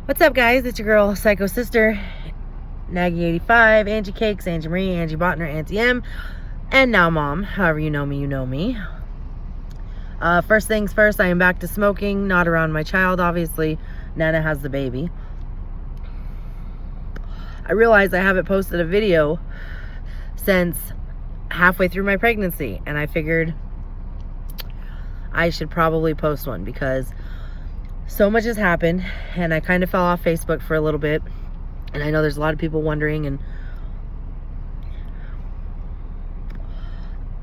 What's up, guys? It's your girl, Psycho Sister, Naggy85, Angie Cakes, Angie Marie, Angie Botner, Auntie M, and now Mom. However you know me, you know me. First things first, I am back to smoking, not around my child, obviously. Nana has the baby. I realized I haven't posted a video since halfway through my pregnancy, and I figured I should probably post one because so much has happened, and I kind of fell off Facebook for a little bit, and I know there's a lot of people wondering, and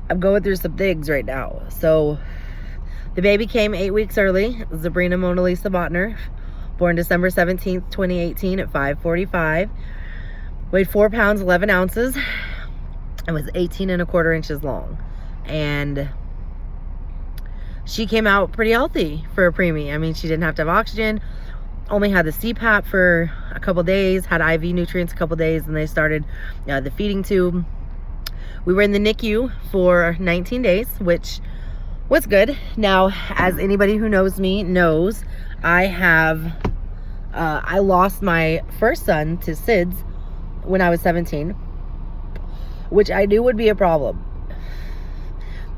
I'm going through some things right now. So the baby came 8 weeks early. Zabrina Mona Lisa Botner, born December 17th, 2018 at 5:45, weighed 4 pounds 11 ounces and was 18¼ inches long, and she came out pretty healthy for a preemie. I mean, she didn't have to have oxygen, only had the CPAP for a couple days, had IV nutrients a couple days, and they started the feeding tube. We were in the NICU for 19 days, which was good. Now, as anybody who knows me knows, I lost my first son to SIDS when I was 17, which I knew would be a problem.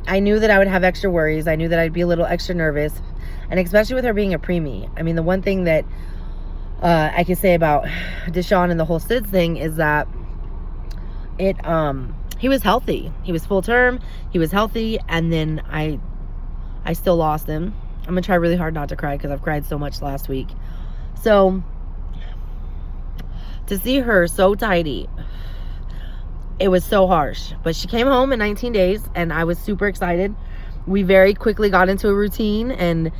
I knew that I would have extra worries. I knew that I'd be a little extra nervous, and especially with her being a preemie. I mean, the one thing that I can say about Deshaun and the whole SIDS thing is that he was healthy. He was full term. He was healthy, and then I still lost him. I'm gonna try really hard not to cry because I've cried so much last week. So to see her so tidy, it was so harsh. But she came home in 19 days, and I was super excited. We very quickly got into a routine, and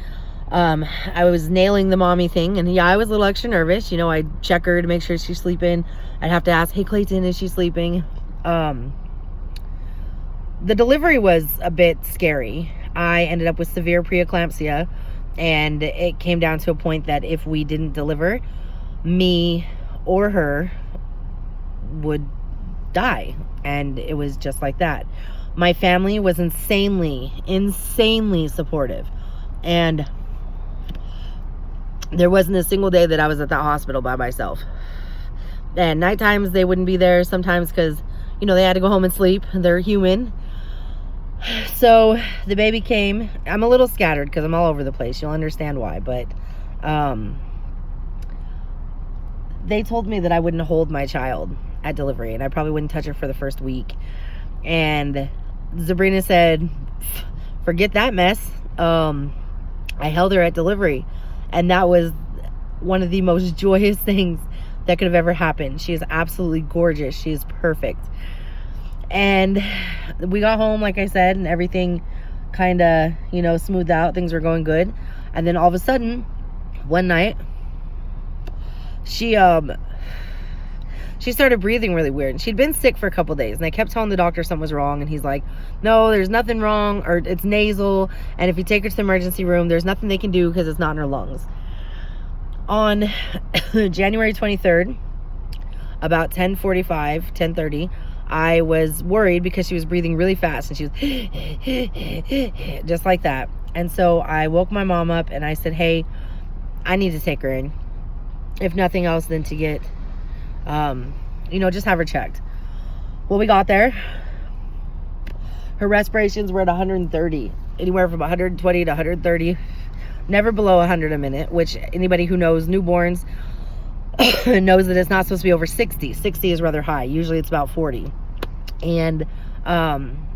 I was nailing the mommy thing. And yeah, I was a little extra nervous. You know, I'd check her to make sure she's sleeping. I'd have to ask, hey, Clayton, is she sleeping? The delivery was a bit scary. I ended up with severe preeclampsia, and it came down to a point that if we didn't deliver, me or her would die. And it was just like that. My family was insanely supportive, and there wasn't a single day that I was at that hospital by myself. And night times they wouldn't be there sometimes because, you know, they had to go home and sleep. They're human. So the baby came. I'm a little scattered because I'm all over the place. You'll understand why. But they told me that I wouldn't hold my child at delivery, and I probably wouldn't touch her for the first week. And Zabrina said, forget that mess. I held her at delivery, and that was one of the most joyous things that could have ever happened. She is absolutely gorgeous. She is perfect. And we got home, like I said, and everything kind of, you know, smoothed out. Things were going good. And then all of a sudden, one night, she started breathing really weird. She'd been sick for a couple days, and I kept telling the doctor something was wrong, and he's like, no, there's nothing wrong, or it's nasal, and if you take her to the emergency room, there's nothing they can do because it's not in her lungs. On January 23rd, about 10:30, I was worried because she was breathing really fast, and she was just like that. And so I woke my mom up, and I said, hey, I need to take her in. If nothing else, then to get you know, just have her checked. Well, we got there. Her respirations were at 130, anywhere from 120 to 130, never below 100 a minute, which anybody who knows newborns knows that it's not supposed to be over 60. 60 is rather high. Usually it's about 40. And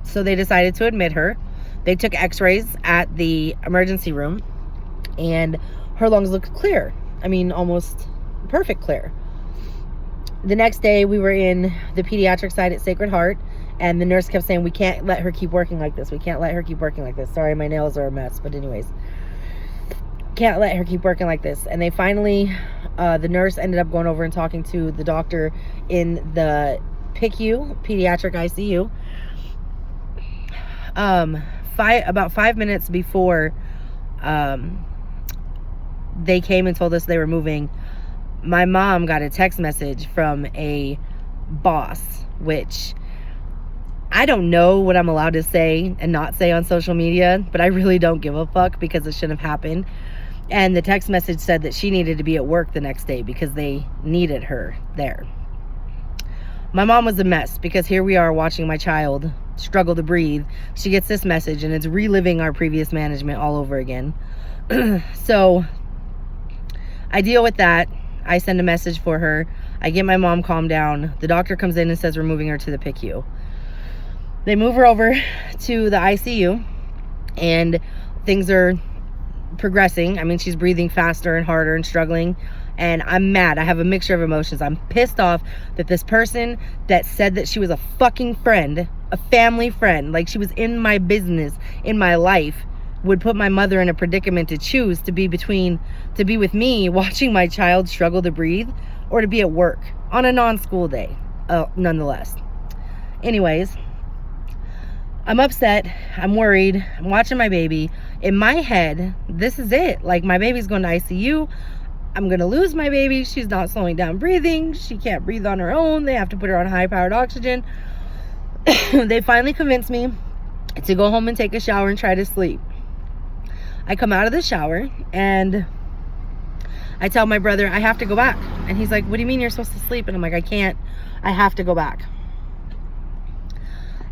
so they decided to admit her. They took x-rays at the emergency room, and her lungs looked clear. I mean, almost perfect clear. The next day, we were in the pediatric side at Sacred Heart, and the nurse kept saying, we can't let her keep working like this. We can't let her keep working like this. Sorry, my nails are a mess, but anyways. Can't let her keep working like this. And they finally, the nurse ended up going over and talking to the doctor in the PICU, pediatric ICU. About 5 minutes before they came and told us they were moving, my mom got a text message from a boss, which I don't know what I'm allowed to say and not say on social media, but I really don't give a fuck because it shouldn't have happened. And the text message said that she needed to be at work the next day because they needed her there. My mom was a mess because here we are watching my child struggle to breathe. She gets this message and it's reliving our previous management all over again. So I deal with that. I send a message for her. I get my mom calmed down. The doctor comes in and says we're moving her to the PICU. They move her over to the ICU and things are progressing. I mean, she's breathing faster and harder and struggling. And I'm mad. I have a mixture of emotions. I'm pissed off that this person that said that she was a fucking friend, a family friend, like she was in my business, in my life, would put my mother in a predicament to choose to be with me watching my child struggle to breathe, or to be at work on a non-school day, nonetheless. Anyways, I'm upset. I'm worried. I'm watching my baby. In my head, this is it. Like, my baby's going to ICU. I'm going to lose my baby. She's not slowing down breathing. She can't breathe on her own. They have to put her on high-powered oxygen. They finally convinced me to go home and take a shower and try to sleep. I come out of the shower and I tell my brother, I have to go back. And he's like, what do you mean you're supposed to sleep? And I'm like, I can't. I have to go back.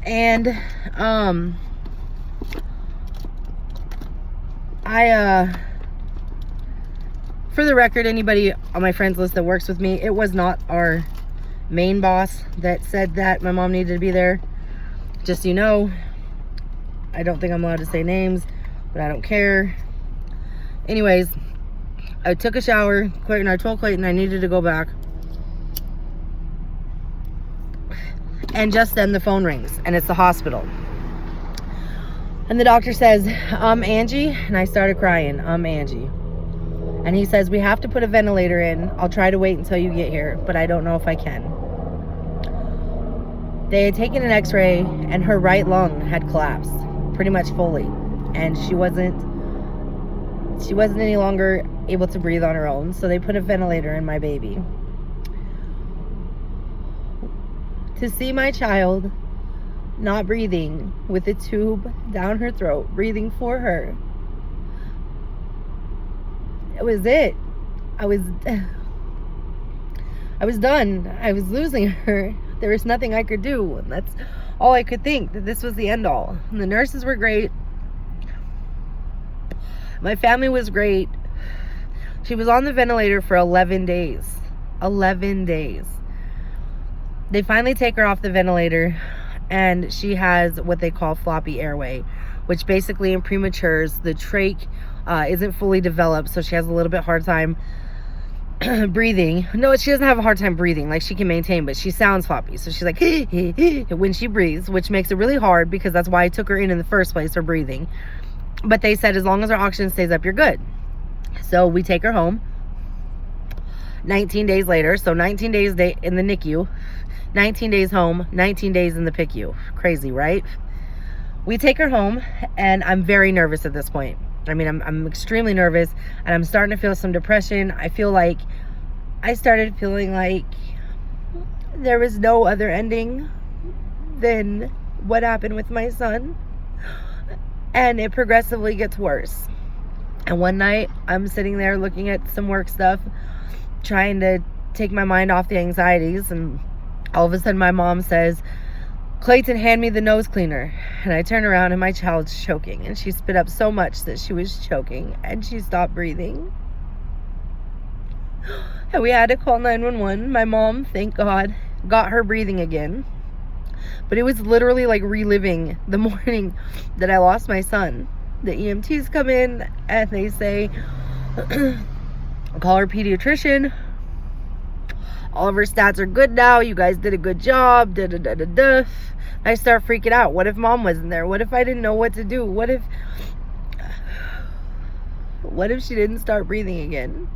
And for the record, anybody on my friends list that works with me, it was not our main boss that said that my mom needed to be there. Just so you know, I don't think I'm allowed to say names, but I don't care. Anyways, I took a shower. Clayton, I told Clayton I needed to go back. And just then the phone rings and it's the hospital. And the doctor says, Angie. And I started crying, Angie. And he says, we have to put a ventilator in. I'll try to wait until you get here, but I don't know if I can. They had taken an x-ray and her right lung had collapsed pretty much fully. And she wasn't any longer able to breathe on her own. So they put a ventilator in my baby. To see my child not breathing with a tube down her throat, breathing for her, it was it. I was done. I was losing her. There was nothing I could do. And that's all I could think, that this was the end all. And the nurses were great. My family was great. She was on the ventilator for 11 days. 11 days. They finally take her off the ventilator and she has what they call floppy airway, which basically in prematures, the trach isn't fully developed, so she has a little bit hard time breathing. No, she doesn't have a hard time breathing. Like, she can maintain, but she sounds floppy. So she's like when she breathes, which makes it really hard because that's why I took her in the first place, her breathing. But they said as long as her oxygen stays up, you're good. So we take her home. 19 days later, so 19 days in the NICU, 19 days home, 19 days in the PICU. Crazy, right? We take her home, and I'm very nervous at this point. I mean, I'm extremely nervous, and I'm starting to feel some depression. I started feeling like there was no other ending than what happened with my son, and it progressively gets worse. And one night, I'm sitting there looking at some work stuff, trying to take my mind off the anxieties, and all of a sudden my mom says, Clayton, hand me the nose cleaner. And I turn around and my child's choking, and she spit up so much that she was choking and she stopped breathing. And we had to call 911. My mom, thank God, got her breathing again. But it was literally like reliving the morning that I lost my son. The EMTs come in and they say, call our pediatrician. All of her stats are good now. You guys did a good job. Da, da, da, da, da. I start freaking out. What if mom wasn't there? What if I didn't know what to do? What if she didn't start breathing again?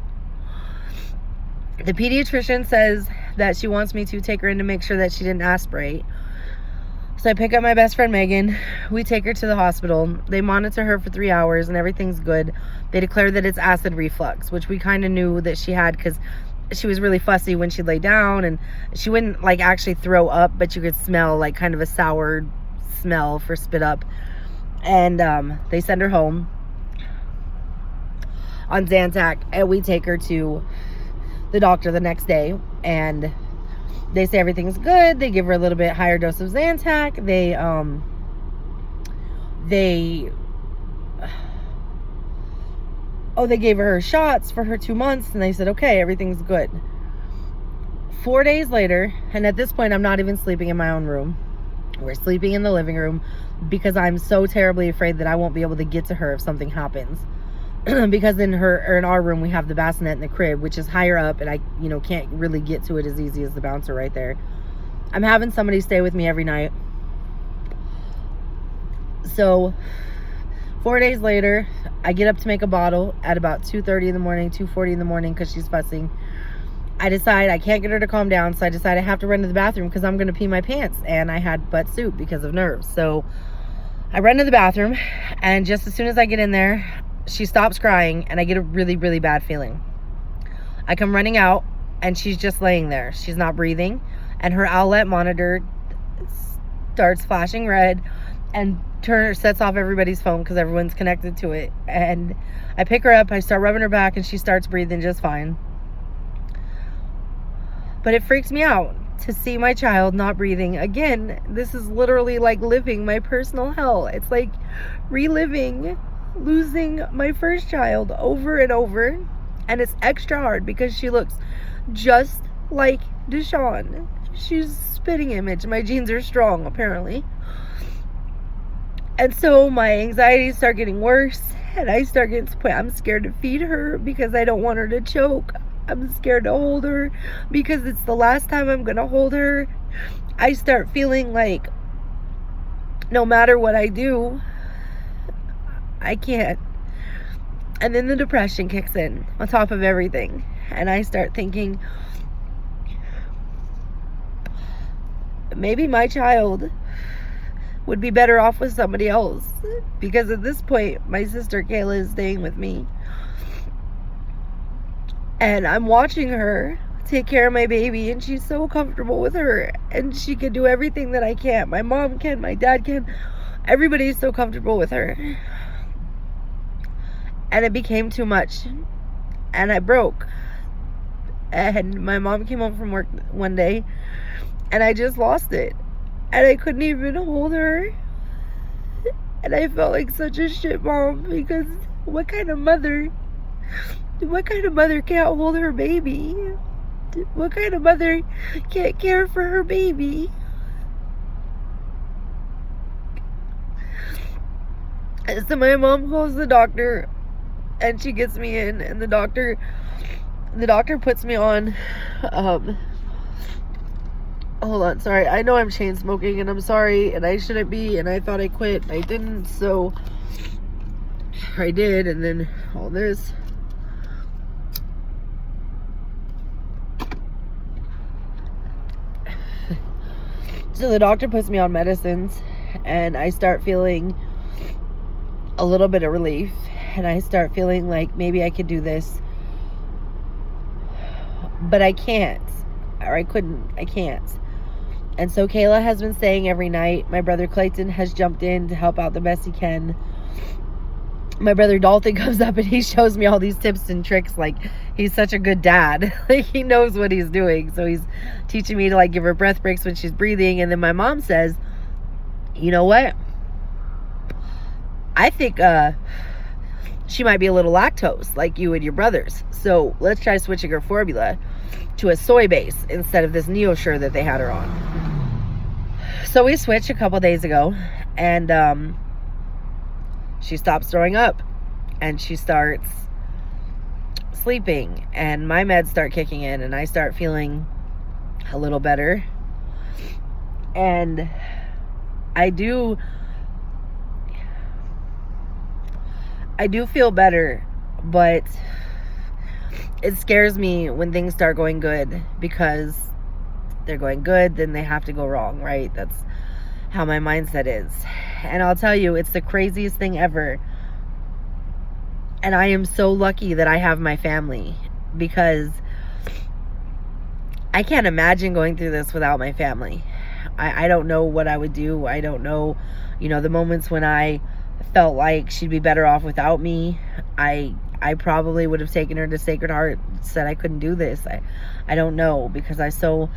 The pediatrician says that she wants me to take her in to make sure that she didn't aspirate. So I pick up my best friend Megan. We take her to the hospital. They monitor her for 3 hours and everything's good. They declare that it's acid reflux, which we kind of knew that she had because she was really fussy when she lay down, and she wouldn't like actually throw up, but you could smell like kind of a sour smell for spit up. And they send her home. on Zantac, and we take her to the doctor the next day, and they say everything's good. They give her a little bit higher dose of Zantac. They gave her shots for her 2 months, and they said, okay, everything's good. 4 days later, and at this point, I'm not even sleeping in my own room. We're sleeping in the living room because I'm so terribly afraid that I won't be able to get to her if something happens. Because in our room, we have the bassinet in the crib, which is higher up, and I, can't really get to it as easy as the bouncer right there. I'm having somebody stay with me every night. So 4 days later, I get up to make a bottle at about 2:30 in the morning, 2:40 in the morning, because she's fussing. I decide I can't get her to calm down, so I decide I have to run to the bathroom because I'm going to pee my pants, and I had butt soup because of nerves. So I run to the bathroom, and just as soon as I get in there, she stops crying, and I get a really, really bad feeling. I come running out, and she's just laying there. She's not breathing, and her outlet monitor starts flashing red and sets off everybody's phone because everyone's connected to it. And I pick her up, I start rubbing her back, and she starts breathing just fine. But it freaks me out to see my child not breathing. Again, this is literally like living my personal hell. It's like reliving losing my first child over and over. And it's extra hard because she looks just like Deshawn. She's spitting image. My genes are strong, apparently. And so my anxieties start getting worse. And I start getting to the point I'm scared to feed her because I don't want her to choke. I'm scared to hold her because it's the last time I'm going to hold her. I start feeling like no matter what I do, I can't. And then the depression kicks in on top of everything. And I start thinking, maybe my child would be better off with somebody else. Because at this point, my sister Kayla is staying with me. And I'm watching her take care of my baby, and she's so comfortable with her, and she can do everything that I can't. My mom can, my dad can. Everybody's so comfortable with her. And it became too much. And I broke. And my mom came home from work one day, and I just lost it. And I couldn't even hold her. And I felt like such a shit mom, because what kind of mother can't hold her baby? What kind of mother can't care for her baby? And so my mom calls the doctor, and she gets me in, and the doctor puts me on, hold on, sorry, I know I'm chain smoking, and I'm sorry, and I shouldn't be, and I thought I quit, and I didn't, so I did, and then all this. So the doctor puts me on medicines, and I start feeling a little bit of relief, and I start feeling like maybe I could do this, but I can't, or I can't. And so Kayla has been staying every night. My brother Clayton has jumped in to help out the best he can. My brother Dalton comes up and he shows me all these tips and tricks. Like, he's such a good dad. Like, he knows what he's doing. So he's teaching me to, like, give her breath breaks when she's breathing. And then my mom says, you know what? I think she might be a little lactose, like you and your brothers. So let's try switching her formula to a soy base instead of this Neosure that they had her on. So we switched a couple days ago, and she stops throwing up, and she starts sleeping, and my meds start kicking in, and I start feeling a little better. And I do feel better, but it scares me when things start going good, because they're going good, then they have to go wrong, right? That's how my mindset is. And I'll tell you, it's the craziest thing ever. And I am so lucky that I have my family, because I can't imagine going through this without my family. I don't know what I would do. I don't know, the moments when I felt like she'd be better off without me. I I probably would have taken her to Sacred Heart, said I couldn't do this. I don't know, because I so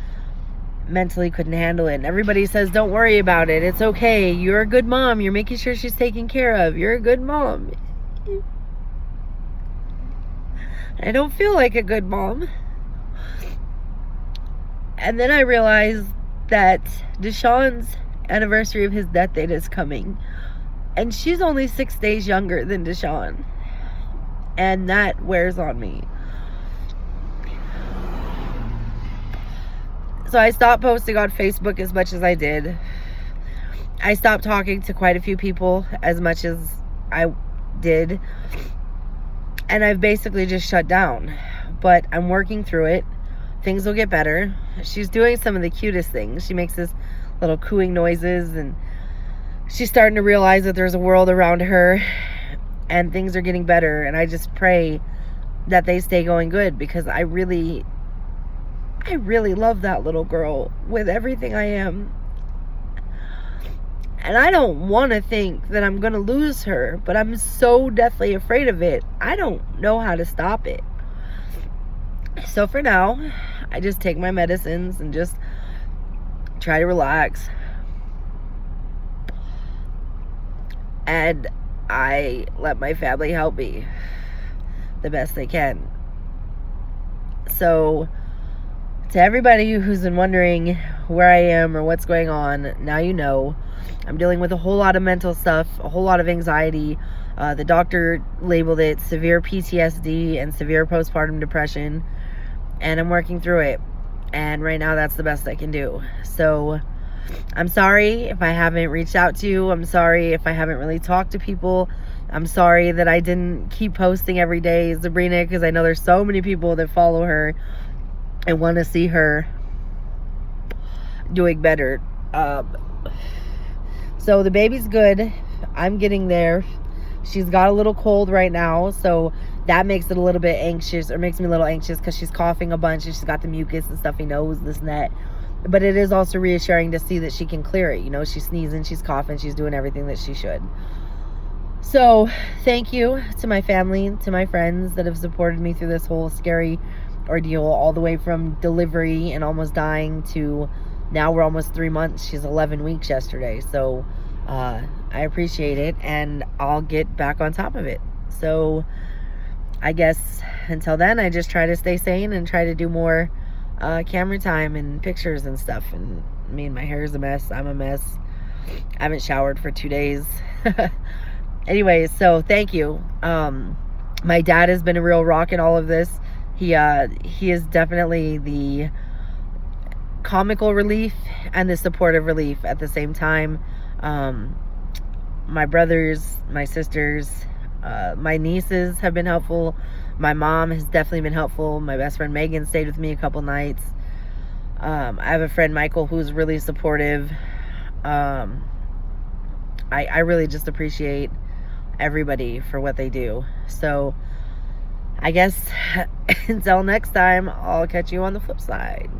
mentally couldn't handle it. And everybody says, don't worry about it. It's okay. You're a good mom. You're making sure she's taken care of. You're a good mom. I don't feel like a good mom. And then I realized that Deshaun's anniversary of his death date is coming. And she's only 6 days younger than Deshaun. And that wears on me. So I stopped posting on Facebook as much as I did. I stopped talking to quite a few people as much as I did. And I've basically just shut down. But I'm working through it. Things will get better. She's doing some of the cutest things. She makes this little cooing noises, and she's starting to realize that there's a world around her and things are getting better. And I just pray that they stay going good, because I really love that little girl with everything I am. And I don't want to think that I'm going to lose her, but I'm so deathly afraid of it. I don't know how to stop it. So for now, I just take my medicines and just try to relax. And I let my family help me the best they can. So to everybody who's been wondering where I am or what's going on, now you know. I'm dealing with a whole lot of mental stuff, a whole lot of anxiety. The doctor labeled it severe PTSD and severe postpartum depression. And I'm working through it. And right now, that's the best I can do. So I'm sorry if I haven't reached out to you. I'm sorry if I haven't really talked to people. I'm sorry that I didn't keep posting every day, Sabrina, because I know there's so many people that follow her and want to see her doing better. So the baby's good. I'm getting there. She's got a little cold right now, so that makes it a little bit anxious, or makes me a little anxious, because she's coughing a bunch and she's got the mucus and stuffy nose, this and that. But it is also reassuring to see that she can clear it. You know, she's sneezing, she's coughing, she's doing everything that she should. So thank you to my family, to my friends that have supported me through this whole scary ordeal, all the way from delivery and almost dying to now we're almost 3 months. She's 11 weeks yesterday. So I appreciate it, and I'll get back on top of it. So I guess until then, I just try to stay sane and try to do more camera time and pictures and stuff. And I mean, my hair is a mess. I'm a mess. I haven't showered for 2 days. Anyways, so thank you. My dad has been a real rock in all of this. He is definitely the comical relief and the supportive relief at the same time. My brothers, my sisters, my nieces have been helpful. My mom has definitely been helpful. My best friend Megan stayed with me a couple nights. I have a friend Michael who's really supportive. I really just appreciate everybody for what they do. So I guess until next time, I'll catch you on the flip side.